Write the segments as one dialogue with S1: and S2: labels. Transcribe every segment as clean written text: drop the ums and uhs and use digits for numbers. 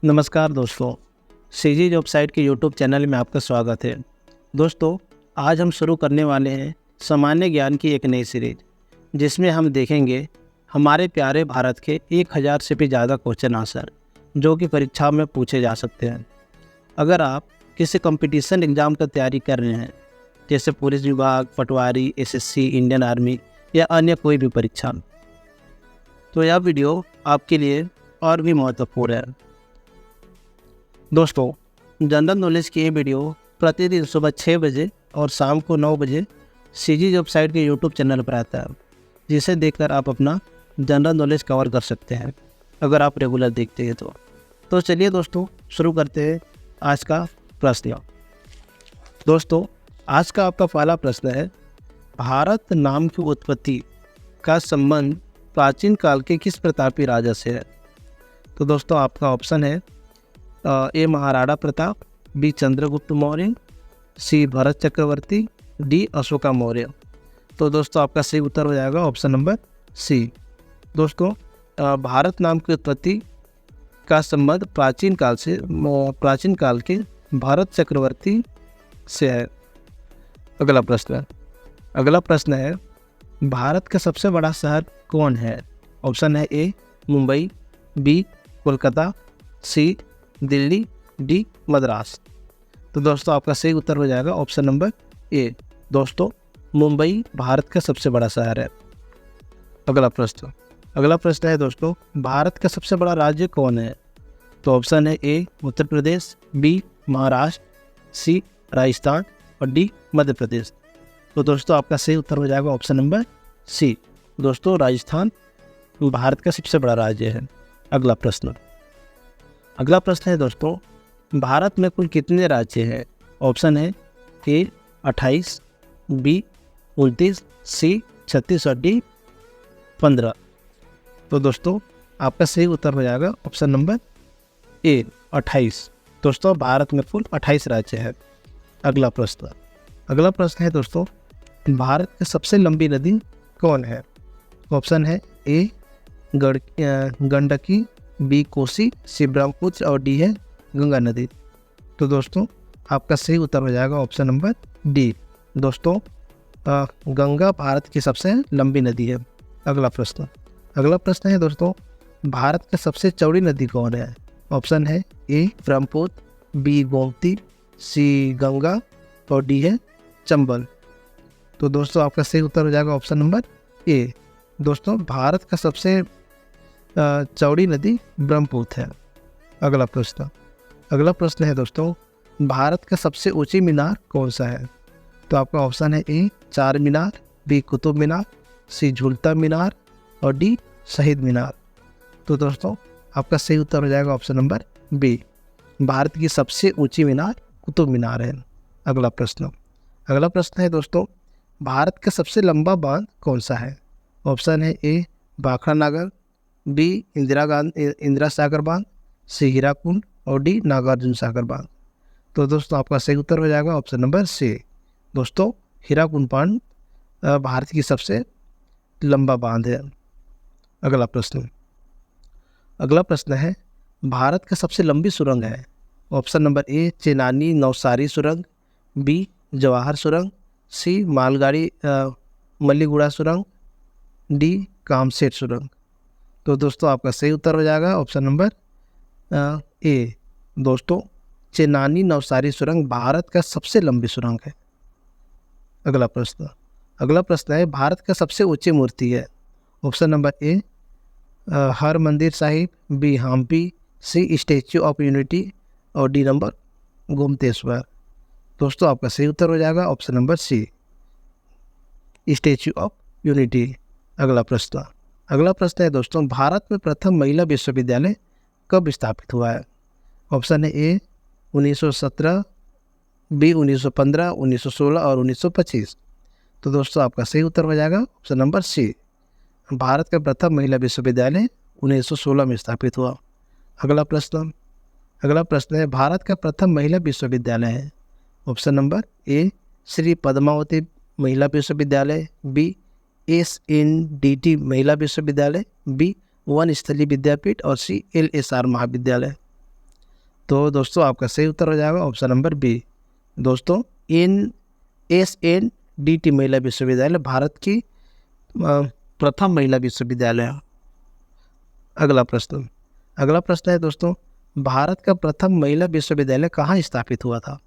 S1: नमस्कार दोस्तों, CG job site के यूट्यूब चैनल में आपका स्वागत है। दोस्तों, आज हम शुरू करने वाले हैं सामान्य ज्ञान की एक नई सीरीज, जिसमें हम देखेंगे हमारे प्यारे भारत के 1000 से भी ज़्यादा क्वेश्चन आंसर जो कि परीक्षा में पूछे जा सकते हैं। अगर आप किसी कंपटीशन एग्ज़ाम का तैयारी कर रहे हैं, जैसे पुलिस विभाग, पटवारी, एसएससी, इंडियन आर्मी या अन्य कोई भी परीक्षा, तो यह वीडियो आपके लिए और भी महत्वपूर्ण है। दोस्तों, जनरल नॉलेज की ये वीडियो प्रतिदिन सुबह 6 बजे और शाम को 9 बजे सीजी जॉब साइट के यूट्यूब चैनल पर आता है, जिसे देखकर आप अपना जनरल नॉलेज कवर कर सकते हैं, अगर आप रेगुलर देखते हैं तो चलिए दोस्तों शुरू करते हैं आज का प्रश्न। दोस्तों, आज का आपका पहला प्रश्न है, भारत नाम की उत्पत्ति का संबंध प्राचीन काल के किस प्रतापी राजा से है? तो दोस्तों, आपका ऑप्शन है ए महाराणा प्रताप, बी चंद्रगुप्त मौर्य, सी भरत चक्रवर्ती, डी अशोका मौर्य। तो दोस्तों, आपका सही उत्तर हो जाएगा ऑप्शन नंबर सी। दोस्तों, भारत नाम की उत्पत्ति का संबंध प्राचीन काल के भरत चक्रवर्ती से है। अगला प्रश्न है, भारत का सबसे बड़ा शहर कौन है? ऑप्शन है ए मुंबई, बी कोलकाता, सी दिल्ली, डी मद्रास। तो दोस्तों, आपका सही उत्तर हो जाएगा ऑप्शन नंबर ए। दोस्तों, मुंबई भारत का सबसे बड़ा शहर है। अगला प्रश्न है दोस्तों, भारत का सबसे बड़ा राज्य कौन है? तो ऑप्शन है ए उत्तर प्रदेश, बी महाराष्ट्र, सी राजस्थान और डी मध्य प्रदेश। तो दोस्तों, आपका सही उत्तर हो जाएगा ऑप्शन नंबर सी। दोस्तों, राजस्थान भारत का सबसे बड़ा राज्य है। अगला प्रश्न है दोस्तों, भारत में कुल कितने राज्य हैं? ऑप्शन है ए 28, बी 29, सी 36 और डी 15। तो दोस्तों, आपका सही उत्तर हो जाएगा ऑप्शन नंबर ए 28। दोस्तों, भारत में कुल 28 राज्य है। अगला प्रश्न है दोस्तों, भारत की सबसे लंबी नदी कौन है? ऑप्शन है ए गंडकी, बी कोसी, सी ब्रह्मपुत्र और डी है गंगा नदी। तो दोस्तों, आपका सही उत्तर हो जाएगा ऑप्शन नंबर डी। दोस्तों, गंगा भारत की सबसे लंबी नदी है। अगला प्रश्न है दोस्तों, भारत की सबसे चौड़ी नदी कौन है? ऑप्शन है ए ब्रह्मपुत्र, बी गोमती, सी गंगा और डी है चंबल। तो दोस्तों, आपका सही उत्तर हो जाएगा ऑप्शन नंबर ए। दोस्तों, भारत का सबसे चौड़ी नदी ब्रह्मपुत्र है। अगला प्रश्न है दोस्तों, भारत का सबसे ऊंची मीनार कौन सा है? तो आपका ऑप्शन है ए चार मीनार, बी कुतुब मीनार, सी झूलता मीनार और डी शहीद मीनार। तो दोस्तों, आपका सही उत्तर हो जाएगा ऑप्शन नंबर बी। भारत की सबसे ऊंची मीनार कुतुब मीनार है। अगला प्रश्न है दोस्तों, भारत का सबसे लंबा बांध कौन सा है? ऑप्शन है ए भाखड़ा नागर, बी इंदिरा सागर बांध, सी हीराकुंड और डी नागार्जुन सागर बांध। तो दोस्तों, आपका सही उत्तर हो जाएगा ऑप्शन नंबर सी। दोस्तों, हीराकुंड बांध भारत की सबसे लंबा बांध है। अगला प्रश्न है, भारत का सबसे लंबी सुरंग है? ऑप्शन नंबर ए चेनानी नौसारी सुरंग, बी जवाहर सुरंग, सी मालगाड़ी मल्लीगुड़ा सुरंग, डी कामसेट सुरंग। तो दोस्तों, आपका सही उत्तर हो जाएगा ऑप्शन नंबर ए। दोस्तों, चेनानी नवसारी सुरंग भारत का सबसे लंबी सुरंग है। अगला प्रश्न है, भारत का सबसे ऊंची मूर्ति है? Option number A Har Mandir Sahib, B Hampi, C Statue of Unity और डी नंबर गोमतेश्वर। दोस्तों, आपका सही उत्तर हो जाएगा option number C Statue of Unity. अगला प्रश्न है दोस्तों, भारत में प्रथम महिला विश्वविद्यालय कब स्थापित हुआ है? ऑप्शन है ए 1917, बी 1915, 1916 और 1925। तो दोस्तों, आपका सही उत्तर हो जाएगा ऑप्शन नंबर सी। भारत का प्रथम महिला विश्वविद्यालय 1916 में स्थापित हुआ। अगला प्रश्न है, भारत का प्रथम महिला विश्वविद्यालय है? ऑप्शन नंबर ए श्री पद्मावती महिला विश्वविद्यालय, बी SNDT महिला विश्वविद्यालय, बी वन स्थलीय विद्यापीठ और सी LSR महाविद्यालय। तो दोस्तों आपका सही उत्तर हो जाएगा ऑप्शन नंबर बी। दोस्तों SNDT महिला विश्वविद्यालय भारत की प्रथम महिला विश्वविद्यालय है। अगला प्रश्न है दोस्तों, भारत का प्रथम महिला विश्वविद्यालय कहाँ स्थापित हुआ था?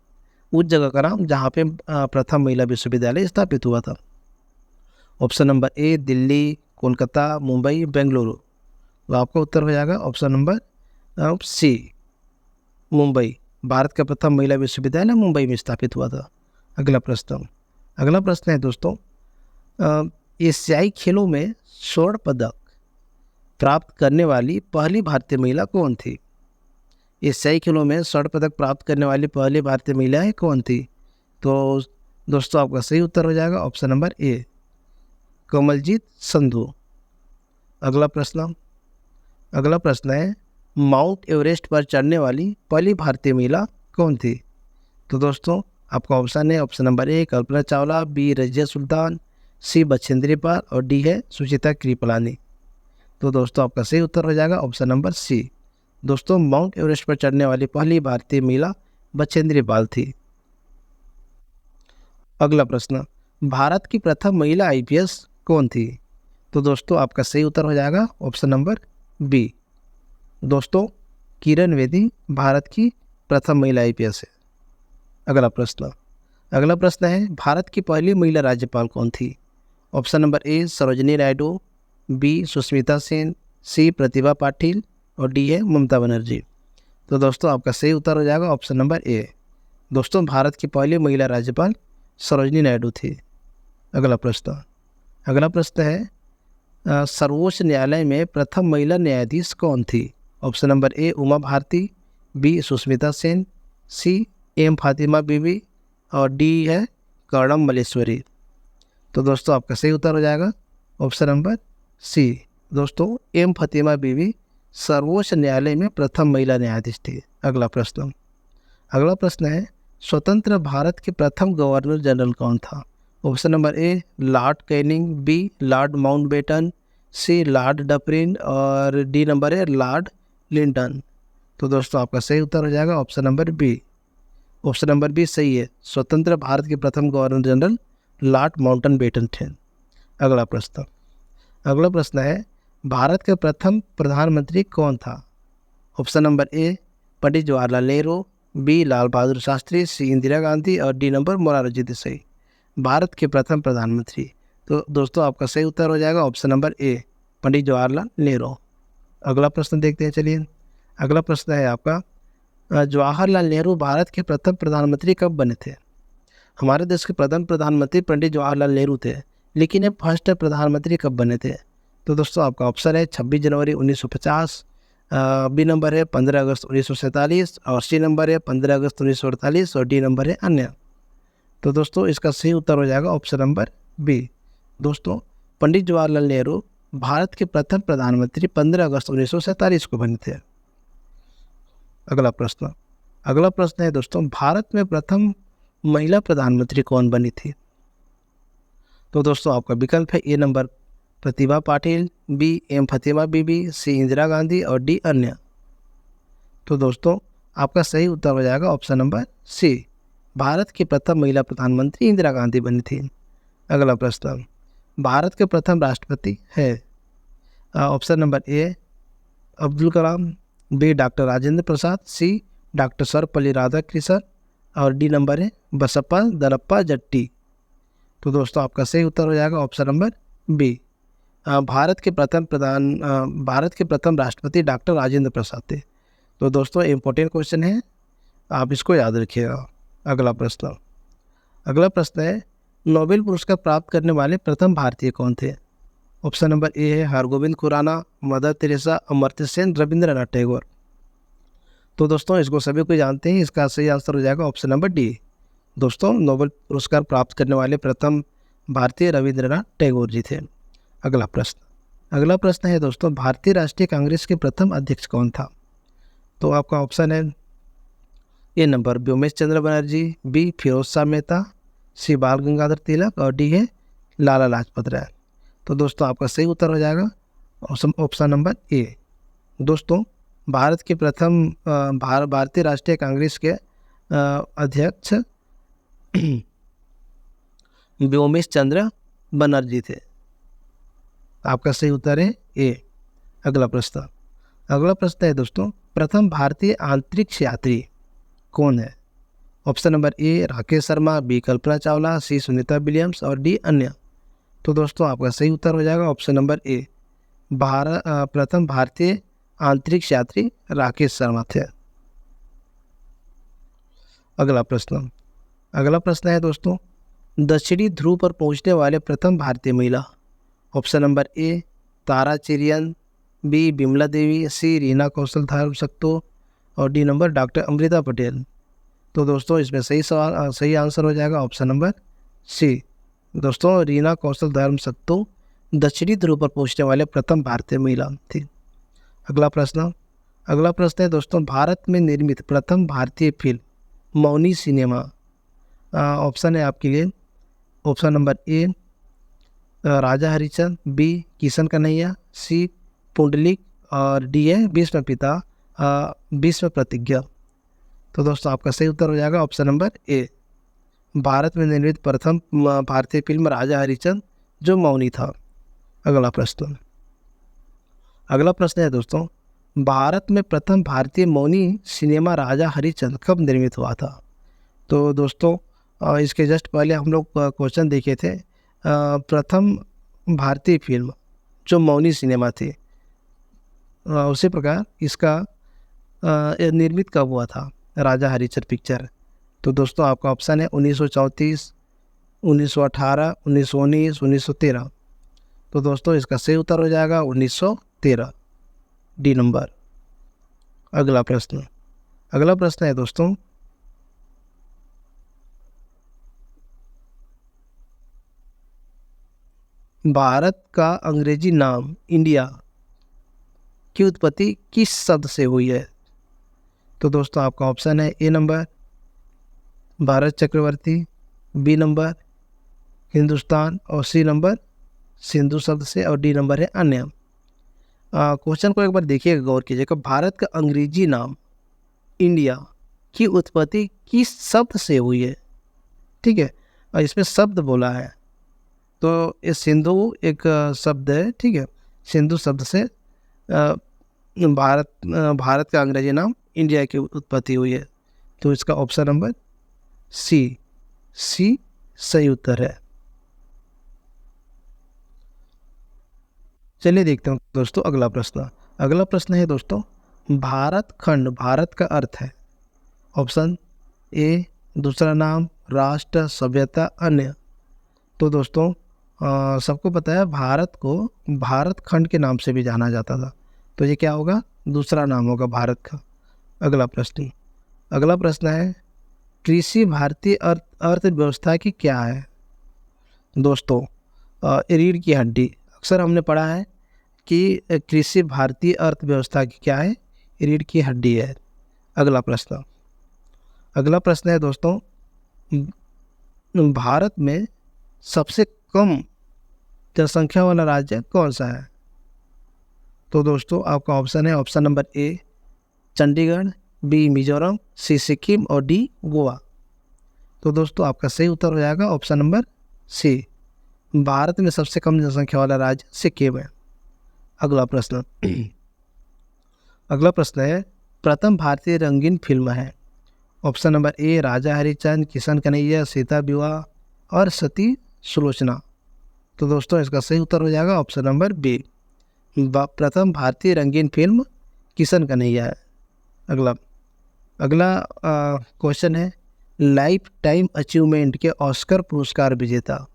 S1: उस जगह का नाम जहाँ पे प्रथम महिला विश्वविद्यालय स्थापित हुआ था। Option number A Delhi, Kolkata, Mumbai, Bengaluru. तो आपका उत्तर हो जाएगा option number C, Mumbai. Bharat का प्रथम महिला विश्वविद्यालय मुंबई में स्थापित हुआ था। अगला प्रश्न है दोस्तों, एशियाई खेलों में स्वर्ण पदक प्राप्त करने वाली पहली भारतीय महिला कौन थी? एशियाई खेलों में स्वर्ण पदक प्राप्त करने वाली पहली भारतीय महिलाएं कौन थी? तो दोस्तों आपका सही उत्तर हो जाएगा option number A, Kamaljit Sandhu. अगला प्रश्न है, माउंट एवरेस्ट पर चढ़ने वाली पहली भारतीय महिला कौन थी? तो दोस्तों आपका ऑप्शन है option number A Kalpana Chawla, B Razia Sultan, C Bachendri Pal और डी है सुचिता कृपलानी। तो दोस्तों आपका सही उत्तर हो जाएगा ऑप्शन नंबर सी। दोस्तों माउंट एवरेस्ट पर चढ़ने वाली पहली भारतीय महिला बछेंद्री पाल थी। अगला प्रश्न, भारत की प्रथम महिला IPS कौन थी? तो दोस्तों आपका सही उत्तर हो जाएगा ऑप्शन नंबर बी। दोस्तों किरण बेदी भारत की प्रथम महिला IPS है। अगला प्रश्न है, भारत की पहली महिला राज्यपाल कौन थी? Option number A Sarojini Naidu, B Sushmita Sen, C Pratibha Patil और डी है ममता बनर्जी। तो दोस्तों आपका सही उत्तर हो जाएगा ऑप्शन नंबर ए। दोस्तों भारत की पहली महिला राज्यपाल सरोजिनी नायडू थी। अगला प्रश्न है, सर्वोच्च न्यायालय में प्रथम महिला न्यायाधीश कौन थी? Option number A Uma Bharti, B Sushmita Sen, C M Fathima Beevi और डी है कर्णम मल्लेश्वरी। तो दोस्तों आपका सही उत्तर हो जाएगा ऑप्शन नंबर सी। दोस्तों एम फातिमा बीबी सर्वोच्च न्यायालय में प्रथम महिला न्यायाधीश थी। अगला प्रश्न है, स्वतंत्र भारत के प्रथम गवर्नर जनरल कौन था? Option number A Lord Canning, B Lord Mountbatten, C Lord Dufferin और डी नंबर है लॉर्ड लिंटन। तो दोस्तों आपका सही उत्तर हो जाएगा option number B. Option number B सही है, स्वतंत्र भारत के प्रथम गवर्नर जनरल लॉर्ड माउंटबेटन थे। अगला प्रश्न है, भारत के प्रथम प्रधानमंत्री कौन था? Option number A Pandit Jawaharlal Nehru, B Lal Bahadur Shastri, C Indira Gandhi और डी नंबर मोरारजी देसाई। भारत के प्रथम प्रधानमंत्री। तो दोस्तों आपका सही उत्तर हो जाएगा option number A Pandit Jawaharlal Nehru. अगला प्रश्न देखते हैं, चलिए। अगला प्रश्न है आपका, जवाहरलाल नेहरू भारत के प्रथम प्रधानमंत्री कब बने थे? हमारे देश के प्रथम प्रधानमंत्री पंडित जवाहरलाल नेहरू थे, लेकिन ये फर्स्ट प्रधानमंत्री कब बने थे? तो दोस्तों आपका ऑप्शन है 26 जनवरी 1950, बी नंबर है 15 अगस्त 1947 और सी नंबर है 15 अगस्त 1948 और डी नंबर है अन्य। तो दोस्तों इसका सही उत्तर हो जाएगा ऑप्शन नंबर बी। दोस्तों पंडित जवाहरलाल नेहरू भारत के प्रथम प्रधानमंत्री 15 अगस्त 1947 को बने थे। अगला प्रश्न है दोस्तों, भारत में प्रथम महिला प्रधानमंत्री कौन बनी थी? तो दोस्तों आपका विकल्प है ए number Pratibha Patil, B M Fathima बीबी, सी इंदिरा गांधी और डी अन्य। तो दोस्तों आपका सही उत्तर हो जाएगा ऑप्शन नंबर सी, भारत की प्रथम महिला प्रधानमंत्री इंदिरा गांधी बनी थी। अगला प्रश्न, भारत के प्रथम राष्ट्रपति है? Option number A Abdul Kalam, B doctor Rajendra Prasad, C doctor Sarvepalli Radhakrishnan और डी नंबर है बसप्पा दलप्पा जट्टी। तो दोस्तों आपका सही उत्तर हो जाएगा ऑप्शन नंबर बी, भारत के प्रथम राष्ट्रपति डॉक्टर राजेंद्र प्रसाद थे। तो दोस्तों इम्पोर्टेंट क्वेश्चन है, आप इसको याद रखिएगा। अगला प्रश्न है, नोबेल पुरस्कार प्राप्त करने वाले प्रथम भारतीय कौन थे? ऑप्शन नंबर ए है हरगोविंद खुराना, मदर तेरेसा, अमर्त्य सेन, रविंद्रनाथ टैगोर। तो दोस्तों इसको सभी को जानते हैं, इसका सही आंसर हो जाएगा ऑप्शन नंबर डी। दोस्तों नोबेल पुरस्कार प्राप्त करने वाले प्रथम भारतीय रविंद्रनाथ टैगोर जी थे। अगला प्रश्न है दोस्तों, भारतीय राष्ट्रीय कांग्रेस के प्रथम अध्यक्ष कौन था? तो आपका ऑप्शन है ए नंबर व्योमेश चंद्र बनर्जी, बी फिरोज शाह मेहता, सी बाल गंगाधर तिलक और डी है लाला लाजपत राय। तो दोस्तों आपका सही उत्तर हो जाएगा ऑप्शन नंबर ए। दोस्तों भारत के प्रथम भारतीय राष्ट्रीय कांग्रेस के अध्यक्ष व्योमेश चंद्र बनर्जी थे। आपका सही उत्तर है ए। अगला प्रश्न है दोस्तों, प्रथम भारतीय अंतरिक्ष यात्री कौन है? Option number A Rakesh Sharma, B Kalpana Chawla, C Sunita Williams और डी अन्य। तो दोस्तों आपका सही उत्तर हो जाएगा ऑप्शन नंबर ए, प्रथम भारतीय अंतरिक्ष यात्री राकेश शर्मा थे। अगला प्रश्न है दोस्तों, दक्षिणी ध्रुव पर पहुंचने वाले प्रथम भारतीय महिला। Option number A Tara Cherian, B Bimla Devi, C Reena Kaushal Dharmshaktu और D number doctor Amrita Patel. तो दोस्तों इसमें सही आंसर हो जाएगा ऑप्शन नंबर सी। दोस्तों रीना कौशल धर्मशक्तो दक्षिणी ध्रुव पर पहुंचने वाले प्रथम भारतीय महिला थी। अगला प्रश्न है दोस्तों, भारत में निर्मित प्रथम भारतीय फिल्म मौनी सिनेमा। ऑप्शन है आपके लिए, option number A Raja Harichand, B Kishan Kanhaiya, C Pundalik और डी है भीष्म प्रतिज्ञा। तो दोस्तों आपका सही उत्तर हो जाएगा ऑप्शन नंबर ए, भारत में निर्मित प्रथम भारतीय फिल्म राजा हरिचंद जो मौनी था। अगला प्रश्न है दोस्तों, भारत में प्रथम भारतीय मौनी सिनेमा राजा हरिचंद कब निर्मित हुआ था? तो दोस्तों इसके जस्ट पहले हम लोग क्वेश्चन देखे थे, प्रथम भारतीय फिल्म जो मौनी सिनेमा थी, उसी प्रकार इसका निर्मित कब हुआ था राजा हरिचंद पिक्चर? तो दोस्तों आपका ऑप्शन है 1934, 1918, 1919, 1913। तो दोस्तों इसका सही उत्तर हो जाएगा 1913, डी नंबर। अगला प्रश्न है दोस्तों, भारत का अंग्रेजी नाम इंडिया की उत्पत्ति किस शब्द से हुई है? तो दोस्तों आपका ऑप्शन है ए नंबर भारत चक्रवर्ती, बी नंबर हिंदुस्तान और सी नंबर सिंधु शब्द से और डी नंबर है अन्य। क्वेश्चन को एक बार देखिएगा, गौर कीजिएगा। भारत का अंग्रेजी नाम इंडिया की उत्पत्ति किस शब्द से हुई है? ठीक है, और इसमें शब्द बोला है तो ये सिंधु एक शब्द है। ठीक है, सिंधु शब्द से भारत का अंग्रेजी नाम इंडिया की उत्पत्ति हुई है। तो इसका ऑप्शन नंबर सी सही उत्तर है। चलिए देखते हैं दोस्तों अगला प्रश्न है दोस्तों, भारत खंड भारत का अर्थ है। ऑप्शन ए दूसरा नाम, राष्ट्र, सभ्यता, अन्य। तो दोस्तों सबको पता है भारत को भारत खंड के नाम से भी जाना जाता था, तो ये क्या होगा? दूसरा नाम होगा भारत का। अगला प्रश्न है, कृषि भारतीय अर्थव्यवस्था की क्या है? दोस्तों रीढ़ की हड्डी। अक्सर हमने पढ़ा है कि कृषि भारतीय अर्थव्यवस्था की क्या है? रीढ़ की हड्डी है। अगला प्रश्न है दोस्तों, भारत में सबसे कम जनसंख्या वाला राज्य कौन सा है? तो दोस्तों आपका ऑप्शन है option number A Chandigarh, B Mizoram, C Sikkim और डी गोवा। तो दोस्तों आपका सही उत्तर हो जाएगा ऑप्शन नंबर सी, भारत में सबसे कम जनसंख्या वाला राज्य सिक्किम है। अगला प्रश्न है, प्रथम भारतीय रंगीन फिल्म है। Option number A Raja Harichand, Kishan Kanhaiya, Sita विवाह और सती सुलोचना। तो दोस्तों इसका सही उत्तर हो जाएगा ऑप्शन नंबर बी, प्रथम भारतीय रंगीन फिल्म किशन कन्हैया है। अगला क्वेश्चन है, लाइफ टाइम अचीवमेंट के ऑस्कर पुरस्कार विजेता।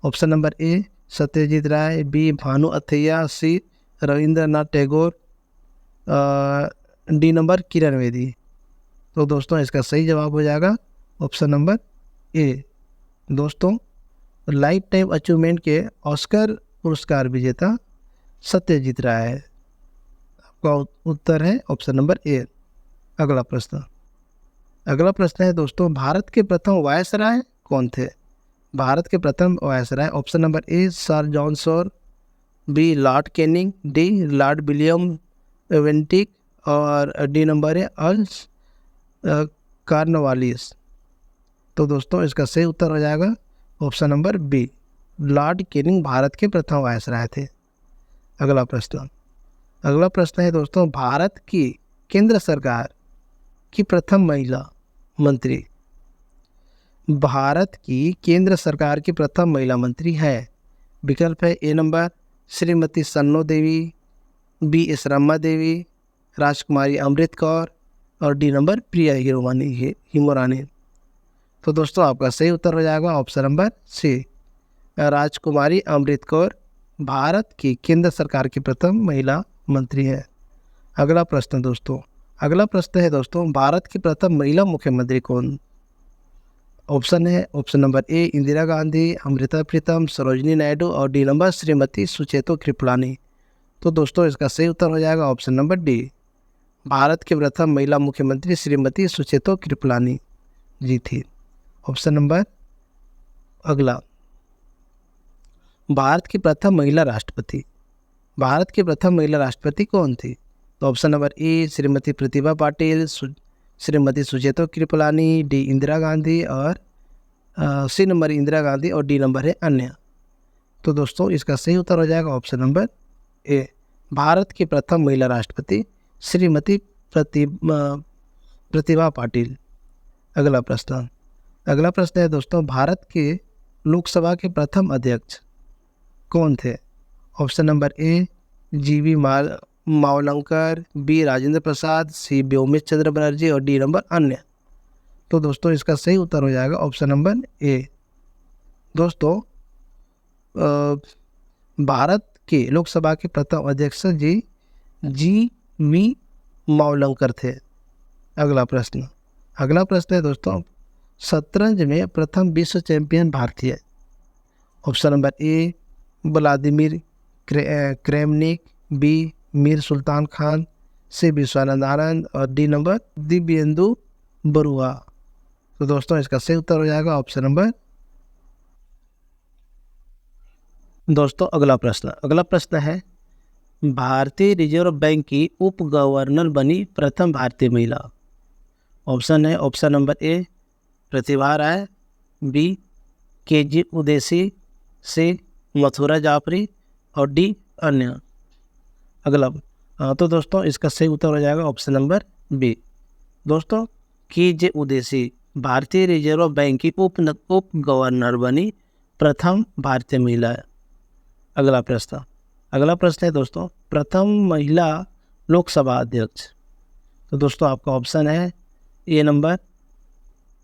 S1: Option number A Satyajit Ray, B Bhanu Athaiya, C Rabindranath Tagore, D number Kiran Bedi. तो दोस्तों इसका सही जवाब हो जाएगा ऑप्शन नंबर ए। दोस्तों लाइफ टाइम अचीवमेंट के ऑस्कर पुरस्कार विजेता सत्यजीत राय है। आपका उत्तर है ऑप्शन नंबर ए। अगला प्रश्न है दोस्तों, भारत के प्रथम वायसराय कौन थे? भारत के प्रथम viceroy, option number A sir John Shore, B Lord Canning, D Lord William Bentinck और डी नंबर है अर्ल्स कॉर्नवालिस। तो दोस्तों इसका सही उत्तर हो जाएगा option number B, Lord Canning Bharat के प्रथम वायसराय थे। अगला प्रश्न है दोस्तों, भारत की केंद्र सरकार की प्रथम महिला मंत्री, भारत की केंद्र सरकार की प्रथम महिला मंत्री है। विकल्प है ए नंबर श्रीमती सन्नो देवी, बी एस रमा देवी, राजकुमारी अमृत कौर और डी नंबर प्रिया हिमोरानी। तो दोस्तों आपका सही उत्तर हो जाएगा ऑप्शन नंबर सी, राजकुमारी अमृत कौर भारत की केंद्र सरकार की प्रथम महिला मंत्री है। अगला प्रश्न है दोस्तों, भारत की प्रथम महिला मुख्यमंत्री कौन? Option number A Indira Gandhi, Amrita Pritam, Sarojini Naidu और डी नंबर श्रीमती सुचेतो कृपलानी। तो दोस्तों इसका सही उत्तर हो जाएगा ऑप्शन नंबर डी, भारत के प्रथम महिला मुख्यमंत्री श्रीमती सुचेतो कृपलानी जी थी। ऑप्शन नंबर अगला, भारत की प्रथम महिला राष्ट्रपति कौन थी? तो option number A Shrimati Pratibha Patil, Shrimati Sucheta Kripalani, D Indira Gandhi और सी नंबर इंदिरा गांधी और डी नंबर है अन्य। तो दोस्तों इसका सही उत्तर हो जाएगा ऑप्शन नंबर ए, भारत की प्रथम महिला राष्ट्रपति श्रीमती प्रतिभा पाटिल। अगला प्रश्न है दोस्तों, भारत के लोकसभा के प्रथम अध्यक्ष कौन थे? ऑप्शन नंबर ए जीवी मावलंकर, बी राजेंद्र प्रसाद, सी व्योमेश चंद्र बनर्जी और डी नंबर अन्य। तो दोस्तों इसका सही उत्तर हो जाएगा ऑप्शन नंबर ए। दोस्तों भारत के लोकसभा के प्रथम अध्यक्ष जी मावलंकर थे। अगला प्रश्न है दोस्तों, शतरंज में प्रथम विश्व चैंपियन भारतीय। Option number A Vladimir Kramnik, B Mir Sultan Khan, C Vishwanand Anand और डी नंबर दिव्येंदु बरुआ। तो दोस्तों इसका सही उत्तर हो जाएगा ऑप्शन नंबर। दोस्तों अगला प्रश्न है, भारतीय रिजर्व बैंक की उप गवर्नर बनी प्रथम भारतीय महिला। Option number A Pratibha Rai, B K G Udesi, C Mathura Jafri और डी अन्य। तो दोस्तों इसका सही उत्तर हो जाएगा ऑप्शन नंबर बी। दोस्तों केजे उदेसी भारतीय रिजर्व बैंक की उप गवर्नर बनी प्रथम भारतीय महिला है। अगला प्रश्न है दोस्तों, प्रथम महिला लोकसभा अध्यक्ष। तो दोस्तों आपका ऑप्शन है ए नंबर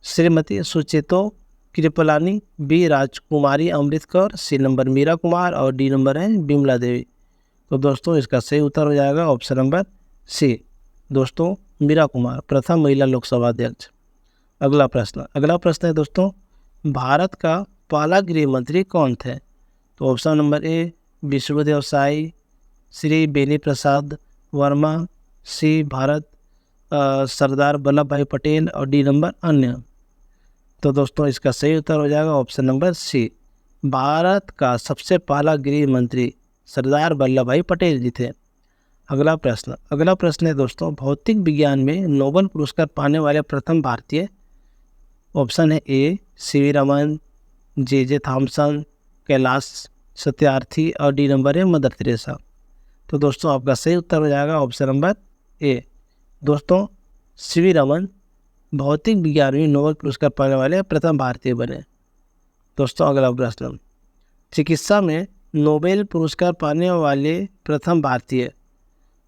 S1: श्रीमती सुचेतो कृपलानी, बी राजकुमारी अमृत कौर, सी नंबर मीरा कुमार और डी नंबर है बिमला देवी। तो दोस्तों इसका सही उत्तर हो जाएगा ऑप्शन नंबर सी, दोस्तों मीरा कुमार प्रथम महिला लोकसभा अध्यक्ष। अगला प्रश्न है दोस्तों, भारत का पहला गृह मंत्री कौन थे? तो option number A Vishnudev Sai, Shri Beni Prasad Verma, C Sardar Vallabh Bhai Patel और डी नंबर अन्य। तो दोस्तों इसका सही उत्तर हो जाएगा ऑप्शन नंबर सी, भारत का सबसे पहला गृह मंत्री सरदार वल्लभ भाई पटेल जी थे। अगला प्रश्न है दोस्तों, भौतिक विज्ञान में नोबेल पुरस्कार पाने वाले प्रथम भारतीय। ऑप्शन है A C V Raman, J Thomson, Kailash Satyarthi और डी नंबर है मदर तेरेसा। तो दोस्तों आपका सही उत्तर हो जाएगा ऑप्शन नंबर ए। दोस्तों सीवी रमन भौतिक विज्ञान में नोबेल पुरस्कार पाने वाले प्रथम भारतीय बने। दोस्तों अगला प्रश्न, चिकित्सा में नोबेल पुरस्कार पाने वाले प्रथम भारतीय।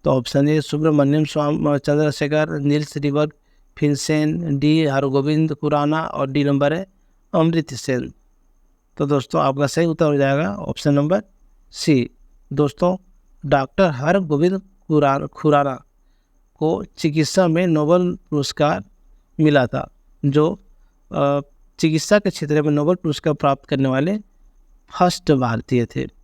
S1: तो option A Subrahmanyan Chandrasekhar, Niels रिवर फिनसेन, डी हरगोविंद खुराना और डी नंबर है अमृत सेन। तो दोस्तों आपका सही उत्तर हो जाएगा ऑप्शन नंबर सी। दोस्तों डॉक्टर हरगोविंद खुराना को चिकित्सा में नोबेल पुरस्कार मिला था, जो चिकित्सा के क्षेत्र में नोबेल पुरस्कार प्राप्त करने वाले फर्स्ट भारतीय थे।